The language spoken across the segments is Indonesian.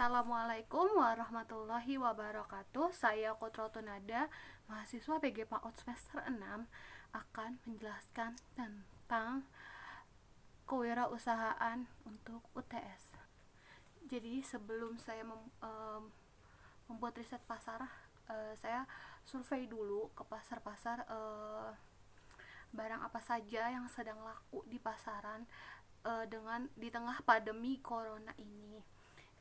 Assalamualaikum warahmatullahi wabarakatuh. Saya Kotroto Nada, mahasiswa PG PAUD semester 6, akan menjelaskan tentang kewirausahaan untuk UTS. Jadi sebelum saya membuat riset pasar, saya survei dulu ke pasar-pasar, barang apa saja yang sedang laku di pasaran dengan di tengah pandemi corona ini.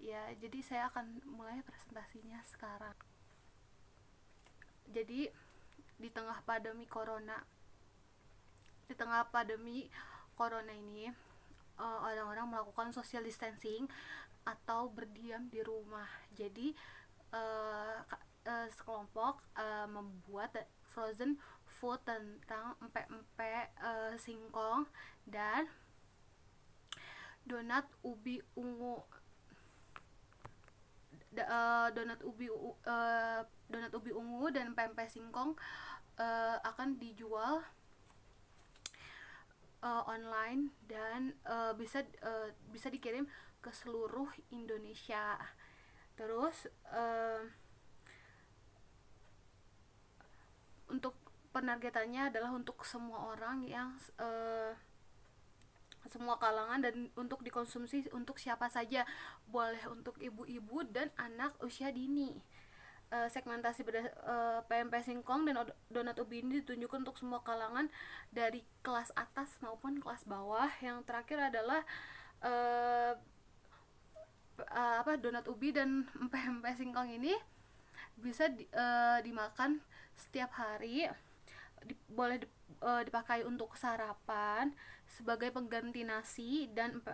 Ya, jadi saya akan mulai presentasinya sekarang. Jadi di tengah pandemi corona, ini orang-orang melakukan social distancing atau berdiam di rumah. Jadi sekelompok membuat frozen food tentang empek-empek singkong dan donat ubi ungu. Donat ubi ungu dan pempek singkong akan dijual online dan bisa dikirim ke seluruh Indonesia. Terus untuk penargetannya adalah untuk semua orang yang semua kalangan dan untuk dikonsumsi untuk siapa saja, boleh untuk ibu-ibu dan anak usia dini. Segmentasi pempek singkong dan donat ubi ini ditunjukkan untuk semua kalangan dari kelas atas maupun kelas bawah. Yang terakhir adalah donat ubi dan pempek singkong ini bisa dimakan setiap hari, boleh dipakai untuk sarapan sebagai pengganti nasi, dan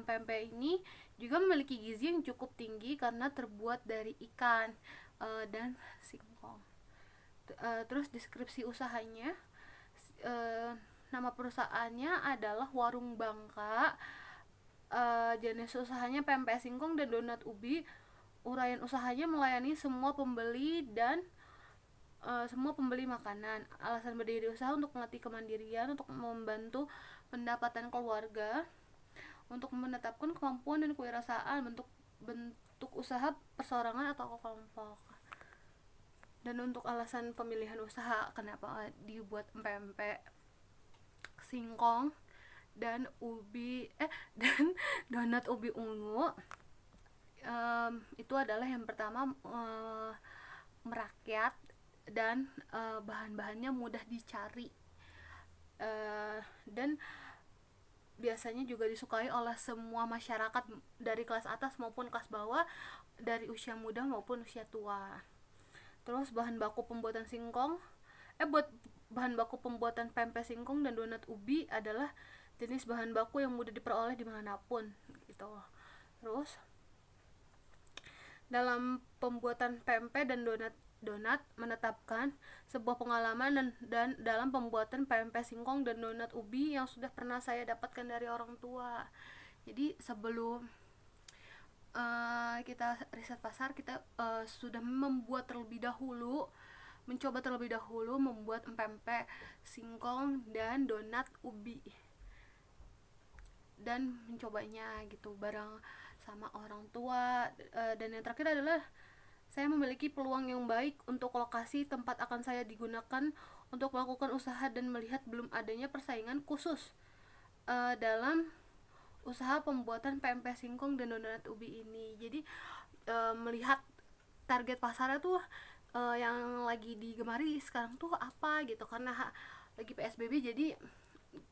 pempek ini juga memiliki gizi yang cukup tinggi karena terbuat dari ikan dan singkong. Terus deskripsi usahanya, nama perusahaannya adalah Warung Bangka. Jenis usahanya pempek singkong dan donat ubi. Uraian usahanya melayani semua pembeli makanan. Alasan berdiri usaha untuk melatih kemandirian, untuk membantu pendapatan keluarga, untuk menetapkan kemampuan dan kewirausahaan, bentuk usaha perseorangan atau kelompok. Dan untuk alasan pemilihan usaha, kenapa dibuat pempek singkong dan donat ubi ungu, itu adalah yang pertama, merakyat dan bahan-bahannya mudah dicari, dan biasanya juga disukai oleh semua masyarakat dari kelas atas maupun kelas bawah, dari usia muda maupun usia tua. Terus bahan baku pembuatan pempek singkong dan donat ubi adalah jenis bahan baku yang mudah diperoleh dimanapun gitu. Terus dalam pembuatan pempek dan donat menetapkan sebuah pengalaman dan dalam pembuatan pempek singkong dan donat ubi yang sudah pernah saya dapatkan dari orang tua. Jadi sebelum kita riset pasar, kita sudah mencoba terlebih dahulu membuat pempek singkong dan donat ubi, dan mencobanya gitu bareng sama orang tua. Dan yang terakhir adalah saya memiliki peluang yang baik untuk lokasi tempat akan saya digunakan untuk melakukan usaha dan melihat belum adanya persaingan khusus dalam usaha pembuatan pempek singkong dan donat ubi ini. Jadi melihat target pasarnya tuh yang lagi digemari sekarang tuh apa gitu, karena lagi PSBB. Jadi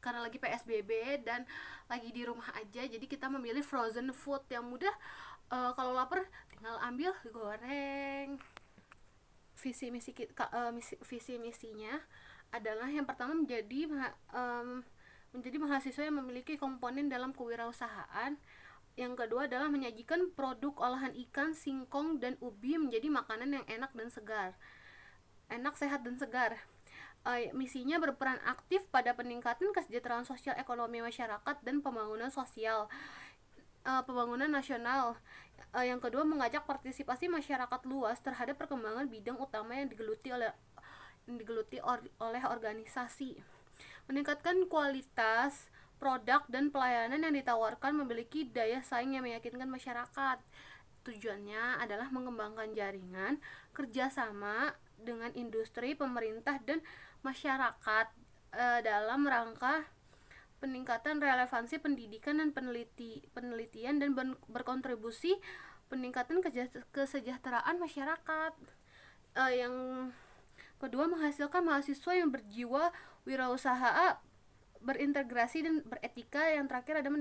karena lagi PSBB dan lagi di rumah aja, jadi kita memilih frozen food yang mudah, kalau lapar tinggal ambil, goreng. Visi misinya adalah yang pertama menjadi mahasiswa yang memiliki komponen dalam kewirausahaan. Yang kedua adalah menyajikan produk olahan ikan, singkong, dan ubi menjadi makanan yang enak, sehat, dan segar. Misinya berperan aktif pada peningkatan kesejahteraan sosial ekonomi masyarakat dan pembangunan nasional. Yang kedua, mengajak partisipasi masyarakat luas terhadap perkembangan bidang utama yang digeluti oleh organisasi. Meningkatkan kualitas produk dan pelayanan yang ditawarkan, memiliki daya saing yang meyakinkan masyarakat. Tujuannya adalah mengembangkan jaringan kerjasama dengan industri, pemerintah, dan masyarakat dalam rangka peningkatan relevansi pendidikan dan penelitian dan berkontribusi peningkatan kesejahteraan masyarakat. Yang kedua, menghasilkan mahasiswa yang berjiwa wirausaha, berintegrasi dan beretika. Yang terakhir ada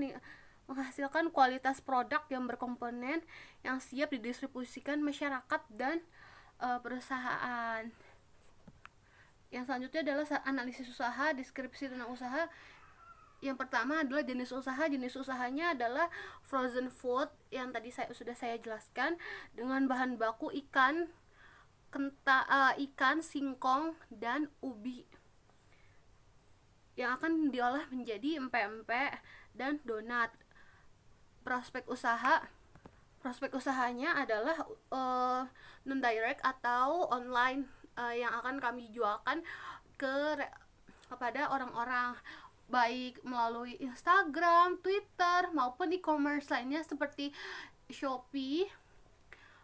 menghasilkan kualitas produk yang berkomponen yang siap didistribusikan masyarakat dan perusahaan. Yang selanjutnya adalah analisis usaha, deskripsi tentang usaha. Yang pertama adalah jenis usaha. Jenis usahanya adalah frozen food yang tadi sudah saya jelaskan, dengan bahan baku ikan, ikan, singkong, dan ubi yang akan diolah menjadi empek-empek dan donat. Prospek usahanya adalah non direct atau online, yang akan kami jualkan kepada orang-orang, baik melalui Instagram, Twitter, maupun e-commerce lainnya seperti Shopee,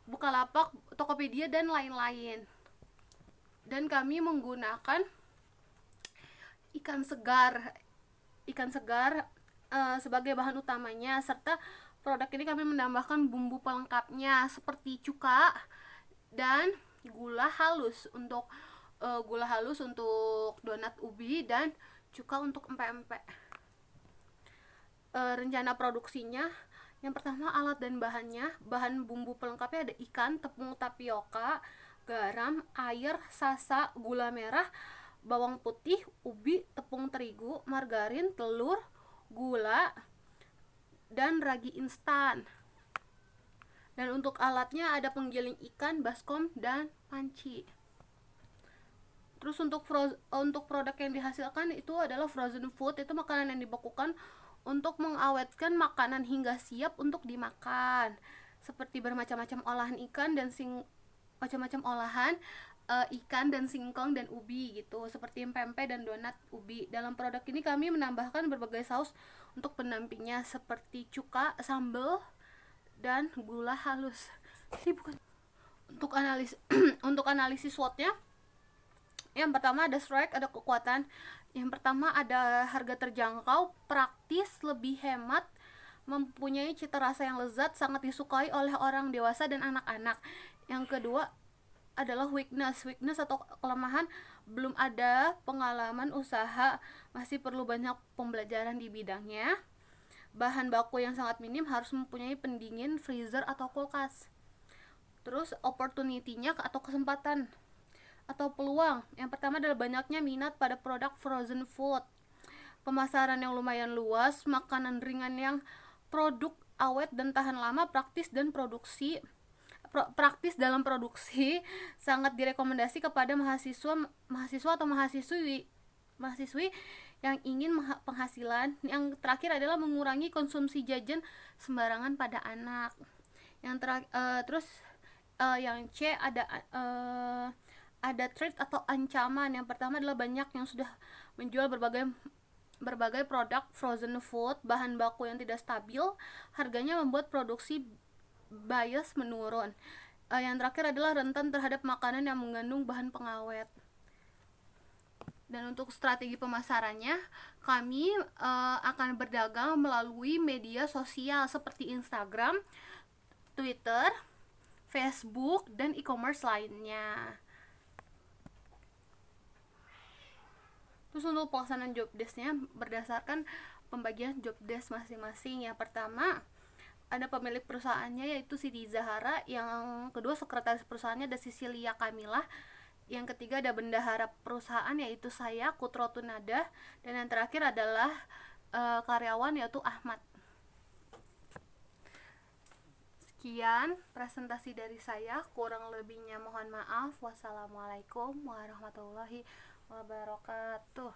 Bukalapak, Tokopedia, dan lain-lain. Dan kami menggunakan ikan segar sebagai bahan utamanya, serta produk ini kami menambahkan bumbu pelengkapnya seperti cuka dan gula halus untuk donat ubi, dan cuka untuk empek-empek. Rencana produksinya, yang pertama alat dan bahannya. Bahan bumbu pelengkapnya ada ikan, tepung tapioka, garam, air, sasa, gula merah, bawang putih, ubi, tepung terigu, margarin, telur, gula, dan ragi instan. Dan untuk alatnya ada penggiling ikan, baskom, dan panci. Terus untuk produk yang dihasilkan itu adalah frozen food, itu makanan yang dibekukan untuk mengawetkan makanan hingga siap untuk dimakan, seperti bermacam-macam olahan ikan dan ikan dan singkong dan ubi gitu, seperti pempek dan donat ubi. Dalam produk ini kami menambahkan berbagai saus untuk pendampingnya seperti cuka, sambal, dan gula halus. Untuk analisis SWOT-nya, yang pertama ada strike, ada kekuatan. Yang pertama ada harga terjangkau, praktis, lebih hemat, mempunyai cita rasa yang lezat, sangat disukai oleh orang dewasa dan anak-anak. Yang kedua adalah weakness atau kelemahan, belum ada pengalaman usaha, masih perlu banyak pembelajaran di bidangnya. Bahan baku yang sangat minim, harus mempunyai pendingin, freezer, atau kulkas. Terus opportunity-nya atau kesempatan atau peluang, yang pertama adalah banyaknya minat pada produk frozen food, pemasaran yang lumayan luas, makanan ringan yang produk awet dan tahan lama, praktis dalam produksi, sangat direkomendasi kepada mahasiswa atau mahasiswi yang ingin penghasilan. Yang terakhir adalah mengurangi konsumsi jajan sembarangan pada anak. Yang C ada threat atau ancaman. Yang pertama adalah banyak yang sudah menjual berbagai produk frozen food, bahan baku yang tidak stabil, harganya membuat produksi bias menurun. Yang terakhir adalah rentan terhadap makanan yang mengandung bahan pengawet. Dan untuk strategi pemasarannya, kami akan berdagang melalui media sosial seperti Instagram, Twitter, Facebook, dan e-commerce lainnya. Terus untuk pelaksanaan job desk-nya berdasarkan pembagian job desk masing-masing. Yang pertama ada pemilik perusahaannya, yaitu Siti Zahara. Yang kedua sekretaris perusahaannya ada Sisilia Kamila. Yang ketiga ada bendahara perusahaan, yaitu saya, Kutro Tunada. Dan yang terakhir adalah karyawan, yaitu Ahmad. Sekian presentasi dari saya, kurang lebihnya mohon maaf. Wassalamualaikum warahmatullahi wabarakatuh.